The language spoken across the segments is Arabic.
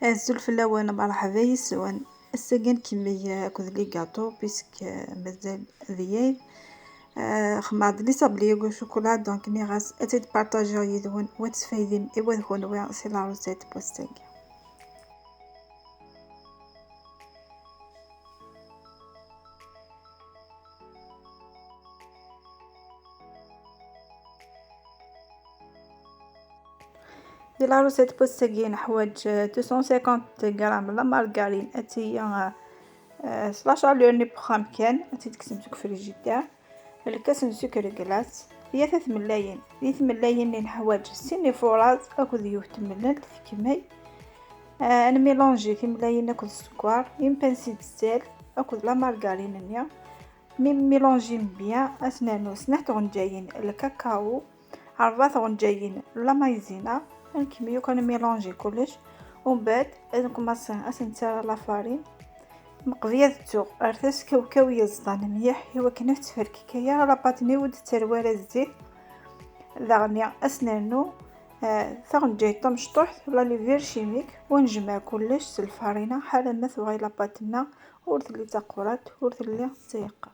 الزلفلة وانا مرحبا يسوان الساقين كمية كذ لي كاطو بيسك مازال ذيال خماض لي صابلي يقول شوكولا دونك ني غاس اتيد بارطاجيو يذون واتسفايدين ايوا ذكون ويا سي لا روسيت بوستاكي. دي لا روسيت بوستاكي نحوج 250 غرام لا مارغرين اتي سلاش الورني بخام كان اتي تكسم في الفريجيدار الكاس سكر كلاص هي 3 ملايين 3 ملايين اللي نحوج سيني فوراز اكو ذيوف تملل كيماي انا ميلونجي 2 ملايين اكو السكر يمكن نسيت الزيت اكو لا مارغرين نيا ميلونجي بيان اسنانو سنحت غنجايين الكاكاو عربات غنجايين لا مايزينا الكمية كان ميلونجي كلش ومن بعد نكمص اسنتا لا فارين مقضية التوغ ارثاس كاوكاو يزطان مليح هو كنفت فركيكايا رابطني ود تروار الزيت ذغني اسنانو ثغن جاي طمشطوح ولا لي فير شيميك ونجمع كلش سلفارينة حالا ما ثوغي لاباتنا ورث لي تقورات ورث لي تيقا.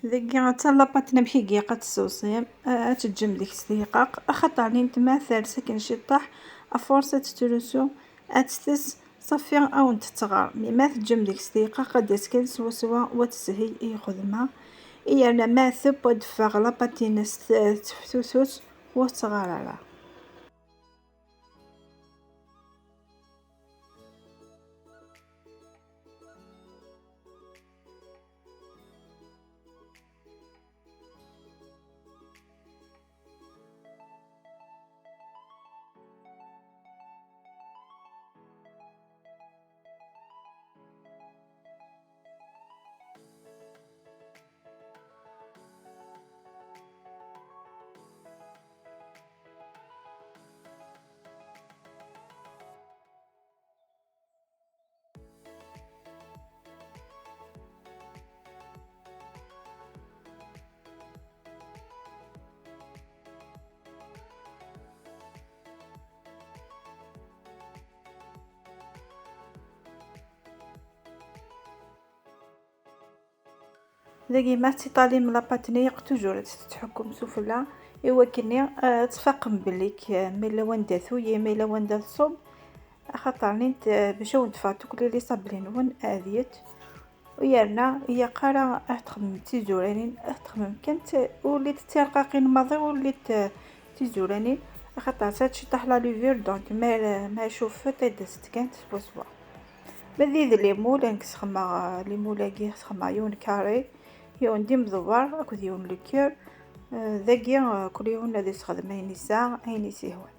ذاك حتى لاباط نمشي قيقة السوسيم تجم ديك الدقيقة خاطر نتما ثالثة كي نشي طاح افورسة تتروسو اتستس صافي او نتتغار مي ما تجم ديك الدقيقة قد يسكن سوا وتسهي اي خدمة اي انا ما ثب ودفاغ لاباتينس تفتوسوس وتغار. ذاكي ما تيطالي من لاباتنيق توجور تتحكم سفلى ايوا كني تفاقم بليك ميلا وين داثو يا ميلا وين داث صوب خاطر نيت باش ندفع كل اللي صابلين وين اذيت ويرنا هي قرا تخدم تيزورانين تخدم كانت وليت ترقاقين ماضي وليت تيزورانين خاطر هادشي طاح لا لوفير دونك ما شوف تدست كانت بوسوا بذيذ لي مول نسخما لي مولاكي سخما يون كاري يون ديم مدور اكو يون لوكور ذاكيا كل يوم هذا يستخدم عيني ساعة عيني سيهوان.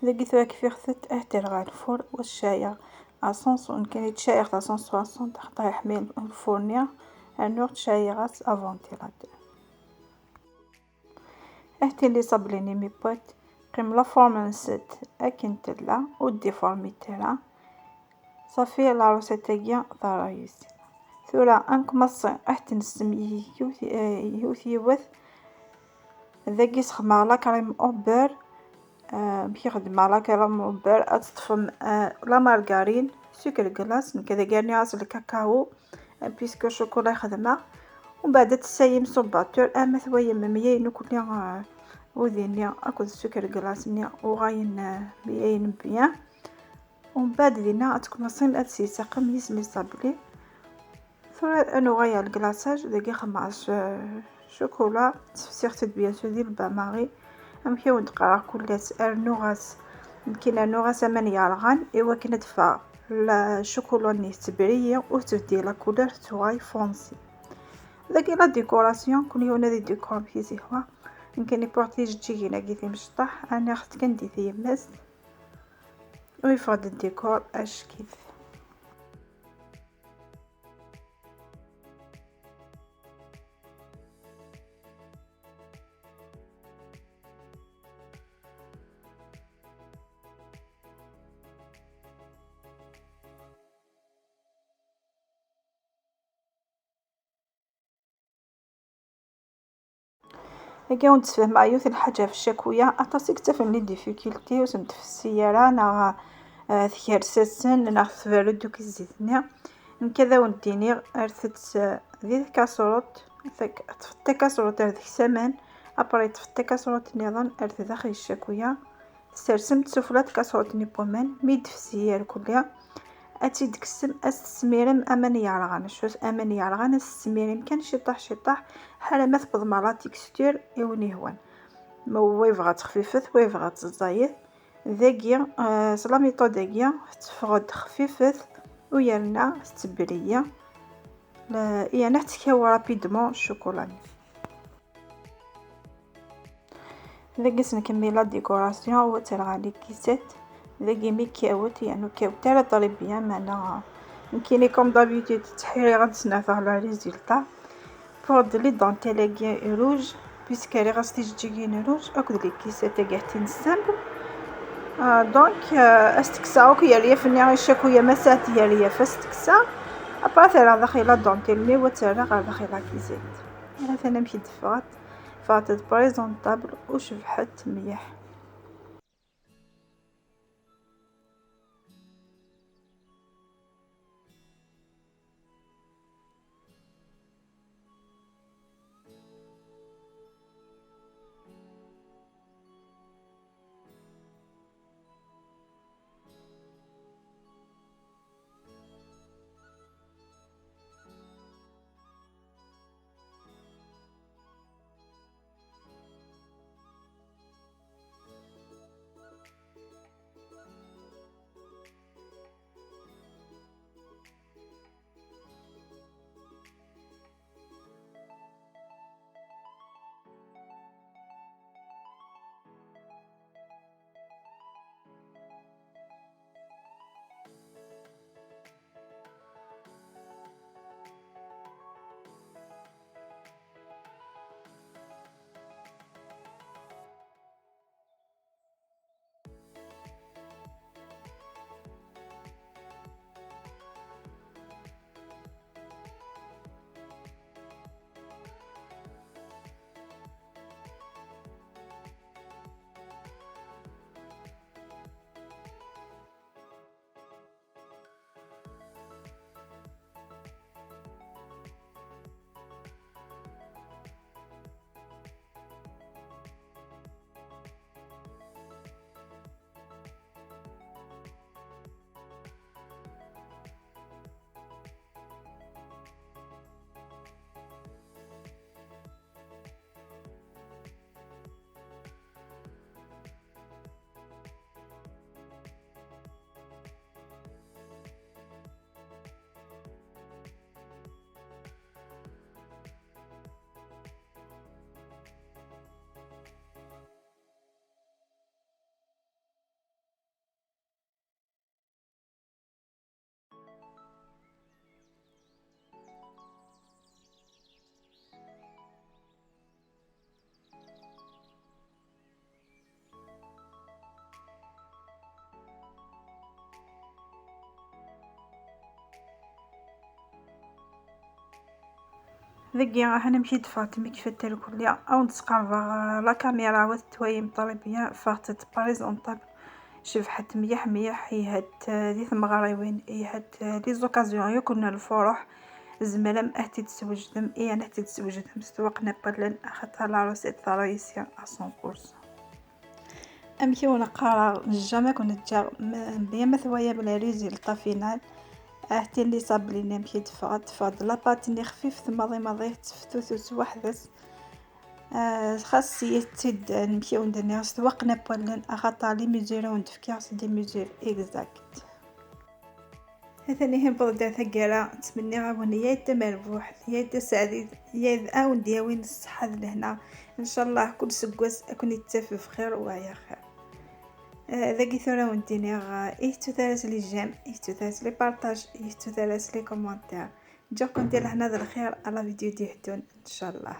لقيت كيف خذت احترق الفور والشاية اسانسون كانت شايغ 160 تحت يحمل الفورنيا النوع شايغات افونتيلاتور احتي اللي صبليني مي بوت قيم لا فورم نسد اكن تلا وديفورمي تلا صافي لا روسيتاكيا ضرايس ثورا انكمص احتي نسميه يوث ذاكي سخما لا كريم اوبر باش يخدم على كريم اوبر تطفم لا مارغرين سكر كلاص كذا كاني عصر الكاكاو بيسكو شوكولا خدمه ومن بعد تسيم صوباتور اما ثويا مميين كلها وذينيا اكو السكر كلاص وغاين بيين بيان ومن بعد دينا تكمصين اتسيسا قميص مصابلي ثورة انو غايا الكلاصاج ذاكي خماس شوكولا سيغت بيان سو ديال باماري نمشيو نتقرا كلاس نوغاس كاين نوغاس مانيا رغان ايوا كندفع الشوكولا نيت تبريه وتبدي لا كولور تواي فونسي ذاك لا ديكوراسيون كل يوم هذه ديكور في زهوه يمكن يبورتيج تجي هنا كيف مشطح انا خدت كندي في ماس ويفرض الديكور اش كيف هكا ونتفاهم يوث الحاجة في الشكوية أتصيك تفهم لي ديفيكولتي وسمت في السيارة نا ثكار ساسن نا ثفارو دوك الزيتني كذا ونديني رثت ذي كاسروت طفت كاسروت هذيك سمان ابري طفت كاسروت نظام ارث داخل الشكوية سرسمت سفلات كاسروت نيبومان ميد في السيارة كلها اتي دكسم السميرم امان يعرغان شوز امان يعرغان السميرم كان شطح شطح حالا ما تبض مع لا تيكستور يوني هوان ما ويفغا تخفيفت ويفغا تزايد ذاكيا صلا ميطود ذاكيا تفغد خفيفت ويرنا تبريه يعني تكاو رابيدمون الشوكولاني ذاكيس نكمل لا ديكوراسيون هو تلغى لي كيسات ذاكي مي كاوت يعني كاوت تاع طريبيا معنا يمكن كوم دابيتود تحيري غنتسنى على ريزولطا فوض لي دونتيل كاع روج بيسكاري غاستي جيجين روج اكد لي كيسات كاعتين سامبل دونك استكساوك يا ريف ني الشكويه مسات يا ريف استكسا اباثي راه داخله دونتيل مي وترى غير داخله كيسات انا ثاني مشيت فاتت بريزونطابل وشبحت مليح. ذكي انا مشيت فاطمه كيف الكليه او نتقرب لا كاميرا وتويم طلبيه فاتت بريزونطابل شفحت مليح مليح هي هاد ثم غراوين هي هاد لي زوكازيون يكون الفرح زملم اهتي تسوجدم انا اهتي تسوجدم استوقنا بلن اخذتها لا روسيت ثرايسيا 100%. امشي ونقرا جامي كنت جا بيا مثويه بلا ريزلطا فينال اهتي اللي صاب لينا مشيت فاد لاباطني خفيف ثم ماضي تفتوس وحدس خاص تد نمشيو ندير استوقنا بولن اخطا لي ميزور وندفكي دي ميزور اكزاكت. هذا بردا ثقيرة نتمنى غاوني يا مربوح يا سعيد يا عاون دياوين الصحة لهنا ان شاء الله كل سكواس اكون يتفى في خير ويا خير. ذاكي ثورة ونديني ايتو ثلاث لي جيم ايتو ثلاث لي بارطاج ايتو ثلاث لي كومونتير نجاكم ديال هنا الخير على فيديو ديهدون ان شاء الله.